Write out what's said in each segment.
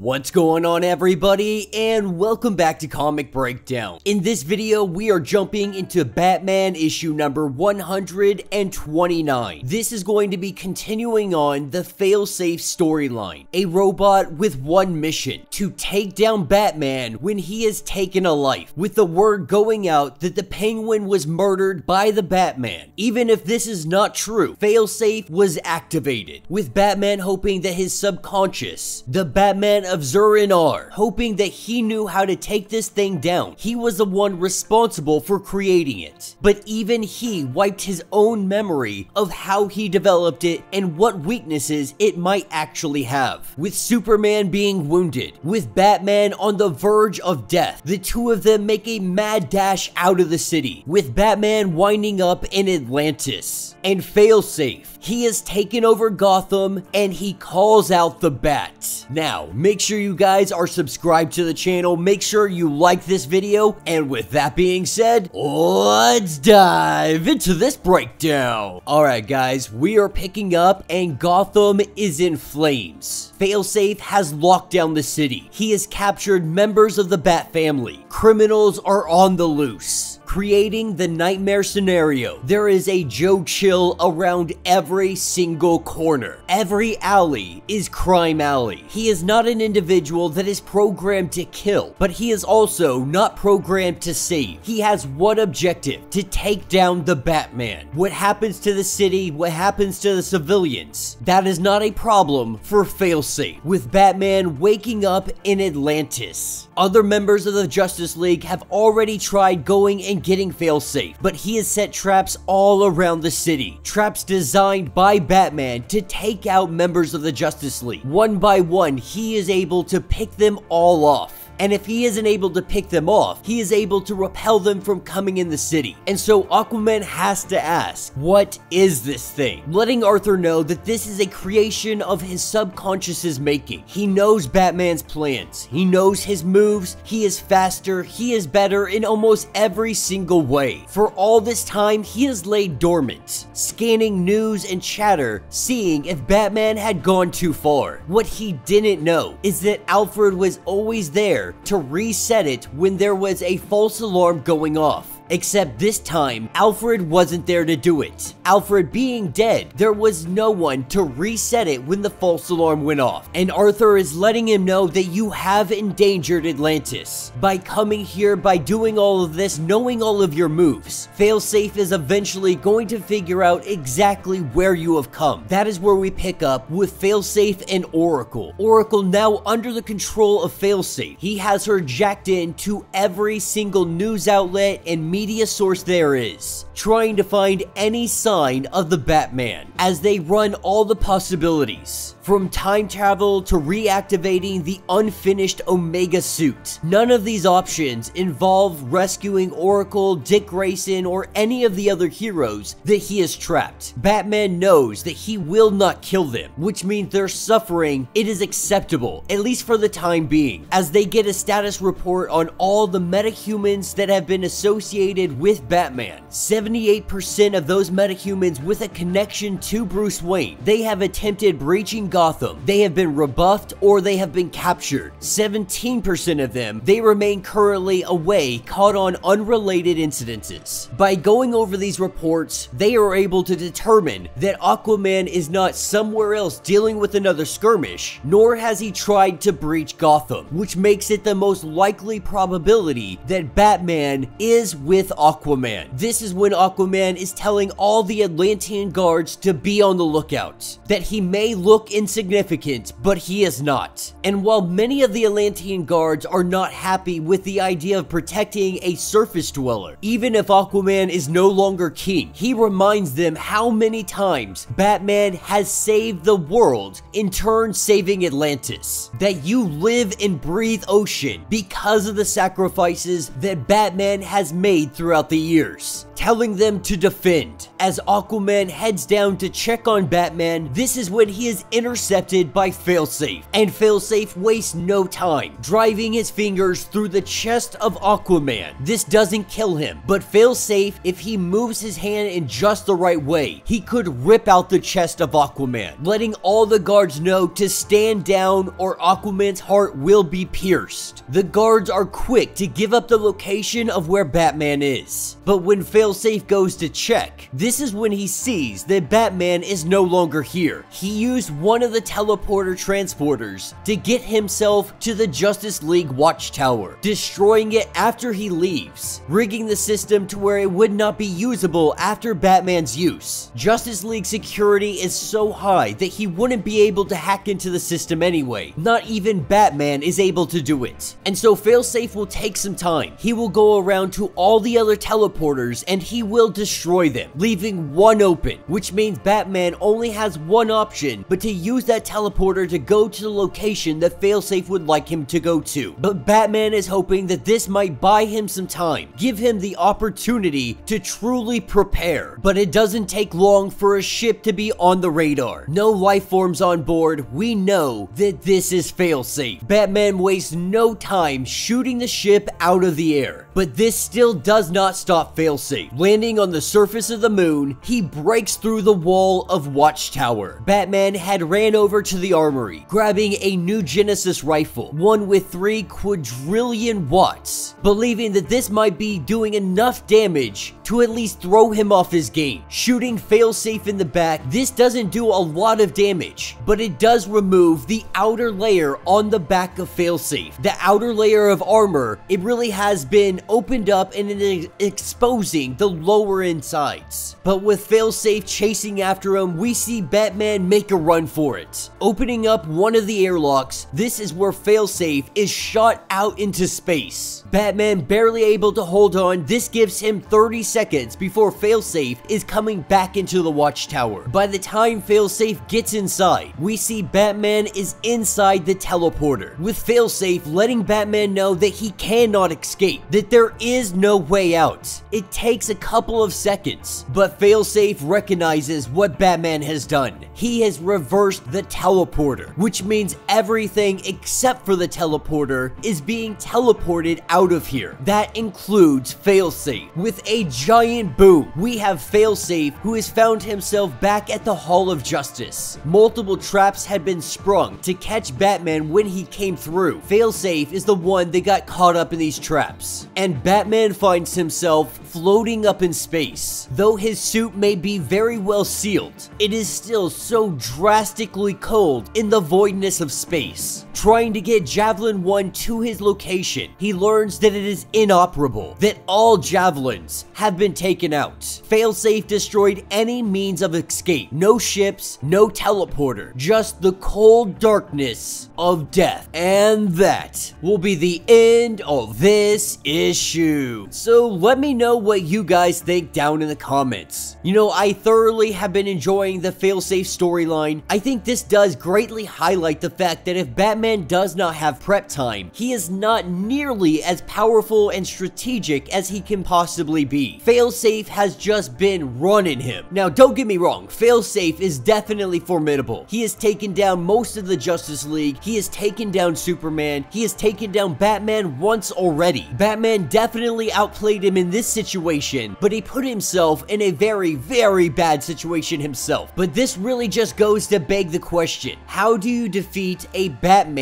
What's going on, everybody, and welcome back to Comic Breakdown. In this video, we are jumping into Batman issue number 129. This is going to be continuing on the Failsafe storyline. A robot with one mission: to take down Batman when he has taken a life, with the word going out that the Penguin was murdered by the Batman. Even if this is not true, Failsafe was activated, with Batman hoping that his subconscious, the Batman of ZUR-EN-ARRH, hoping that he knew how to take this thing down. He was the one responsible for creating it. But even he wiped his own memory of how he developed it and what weaknesses it might actually have. With Superman being wounded, with Batman on the verge of death, the two of them make a mad dash out of the city, with Batman winding up in Atlantis. And Failsafe, he has taken over Gotham and he calls out the Bat. Now, make sure you guys are subscribed to the channel, make sure you like this video, and with that being said, let's dive into this breakdown. Alright guys, we are picking up and Gotham is in flames. Failsafe has locked down the city. He has captured members of the Bat family. Criminals are on the loose, creating the nightmare scenario. There is a Joe Chill around every single corner. Every alley is crime alley. He is not an individual that is programmed to kill, but he is also not programmed to save. He has one objective: to take down the Batman. What happens to the city, what happens to the civilians, that is not a problem for Failsafe. With Batman waking up in Atlantis, other members of the Justice League have already tried going and getting Failsafe, but he has set traps all around the city. Traps designed by Batman to take out members of the Justice League. One by one, he is able to pick them all off. And if he isn't able to pick them off, he is able to repel them from coming in the city. And so Aquaman has to ask, what is this thing? Letting Arthur know that this is a creation of his subconscious's making. He knows Batman's plans. He knows his moves. He is faster. He is better in almost every single way. For all this time, he has laid dormant, scanning news and chatter, seeing if Batman had gone too far. What he didn't know is that Alfred was always there to reset it when there was a false alarm going off. Except this time, Alfred wasn't there to do it. Alfred being dead, there was no one to reset it when the false alarm went off. And Arthur is letting him know that you have endangered Atlantis. By coming here, by doing all of this, knowing all of your moves, Failsafe is eventually going to figure out exactly where you have come. That is where we pick up with Failsafe and Oracle. Oracle now under the control of Failsafe. He has her jacked in to every single news outlet and media source there is, trying to find any sign of the Batman as they run all the possibilities. From time travel to reactivating the unfinished Omega suit. None of these options involve rescuing Oracle, Dick Grayson, or any of the other heroes that he has trapped. Batman knows that he will not kill them, which means their suffering, it is acceptable, at least for the time being, as they get a status report on all the metahumans that have been associated with Batman. 78% of those metahumans with a connection to Bruce Wayne, they have attempted breaching Gotham. They have been rebuffed or they have been captured. 17% of them, they remain currently away, caught on unrelated incidences. By going over these reports, they are able to determine that Aquaman is not somewhere else dealing with another skirmish, nor has he tried to breach Gotham, which makes it the most likely probability that Batman is with Aquaman. This is when Aquaman is telling all the Atlantean guards to be on the lookout, that he may look insignificant, but he is not. And while many of the Atlantean guards are not happy with the idea of protecting a surface dweller, even if Aquaman is no longer king, he reminds them how many times Batman has saved the world, in turn saving Atlantis. That you live and breathe ocean because of the sacrifices that Batman has made made throughout the years, telling them to defend. As Aquaman heads down to check on Batman, this is when he is intercepted by Failsafe, and Failsafe wastes no time, driving his fingers through the chest of Aquaman. This doesn't kill him, but Failsafe, if he moves his hand in just the right way, he could rip out the chest of Aquaman, letting all the guards know to stand down or Aquaman's heart will be pierced. The guards are quick to give up the location of where Batman is, but when Failsafe goes to check, this is when he sees that Batman is no longer here. He used one of the teleporter transporters to get himself to the Justice League watchtower, destroying it after he leaves, rigging the system to where it would not be usable after Batman's use. Justice League security is so high that he wouldn't be able to hack into the system anyway. Not even Batman is able to do it. And so Failsafe will take some time. He will go around to all the other teleporters and he will destroy them, leaving one open, which means Batman only has one option, but to use that teleporter to go to the location that Failsafe would like him to go to. But Batman is hoping that this might buy him some time, give him the opportunity to truly prepare. But it doesn't take long for a ship to be on the radar. No life forms on board. We know that this is Failsafe. Batman wastes no time shooting the ship out of the air, but this still does not stop Failsafe. Landing on the surface of the moon, he breaks through the wall of Watchtower. Batman had ran over to the armory, grabbing a new Genesis rifle, one with 3 quadrillion watts, believing that this might be doing enough damage to at least throw him off his game. Shooting Failsafe in the back, this doesn't do a lot of damage, but it does remove the outer layer on the back of Failsafe. The outer layer of armor, it really has been opened up and it is exposing the lower insides. But with Failsafe chasing after him, we see Batman make a run for it. Opening up one of the airlocks, this is where Failsafe is shot out into space. Batman barely able to hold on. This gives him 30 seconds before Failsafe is coming back into the watchtower. By the time Failsafe gets inside, we see Batman is inside the teleporter, with Failsafe letting Batman know that he cannot escape, that there is no way out. It takes a couple of seconds, but Failsafe recognizes what Batman has done. He has reversed the teleporter, which means everything except for the teleporter is being teleported out of here. That includes Failsafe. With a giant boom, we have Failsafe, who has found himself back at the Hall of Justice. Multiple traps had been sprung to catch Batman when he came through. Failsafe is the one that got caught up in these traps, and Batman finds himself floating up in space. Though his suit may be very well sealed, it is still so drastically cold in the voidness of space. Trying to get Javelin 1 to his location, he learns that it is inoperable, that all javelins have been taken out. Failsafe destroyed any means of escape. No ships, no teleporter, just the cold darkness of death. And that will be the end of this issue. So let me know what you guys think down in the comments. You know, I thoroughly have been enjoying the Failsafe storyline. I think this does greatly highlight the fact that if Batman does not have prep time, he is not nearly as powerful and strategic as he can possibly be. Failsafe has just been running him. Now, don't get me wrong, Failsafe is definitely formidable. He has taken down most of the Justice League. He has taken down Superman. He has taken down Batman once already. Batman definitely outplayed him in this situation, but he put himself in a very, very bad situation himself. But this really just goes to beg the question, how do you defeat a Batman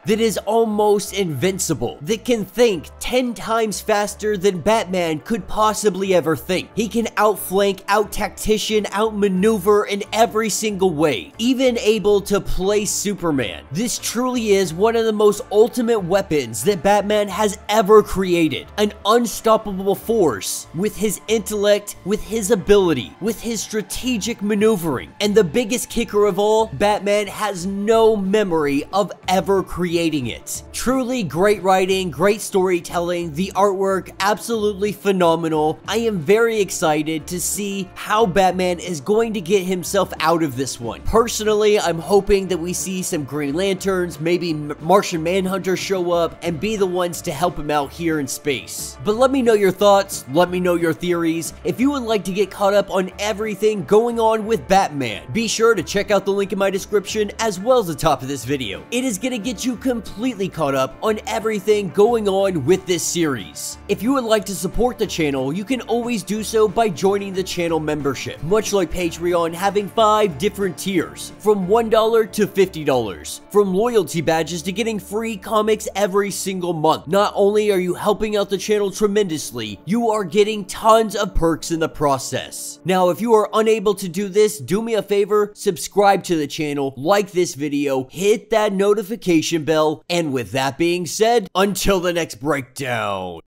that is almost invincible, that can think 10 times faster than Batman could possibly ever think? He can outflank, out-tactician, out-maneuver in every single way, even able to play Superman. This truly is one of the most ultimate weapons that Batman has ever created. An unstoppable force with his intellect, with his ability, with his strategic maneuvering. And the biggest kicker of all, Batman has no memory of ever creating it. Truly great writing, great storytelling, the artwork absolutely phenomenal. I am very excited to see how Batman is going to get himself out of this one. Personally, I'm hoping that we see some Green Lanterns, maybe Martian Manhunter show up and be the ones to help him out here in space. But let me know your thoughts, let me know your theories. If you would like to get caught up on everything going on with Batman, be sure to check out the link in my description as well as the top of this video. It is going to get you completely caught up on everything going on with this series. If you would like to support the channel, you can always do so by joining the channel membership, much like Patreon having 5 different tiers, from $1 to $50, from loyalty badges to getting free comics every single month. Not only are you helping out the channel tremendously, you are getting tons of perks in the process. Now, if you are unable to do this, do me a favor, subscribe to the channel, like this video, hit that notification bell, and with that being said, until the next breakdown.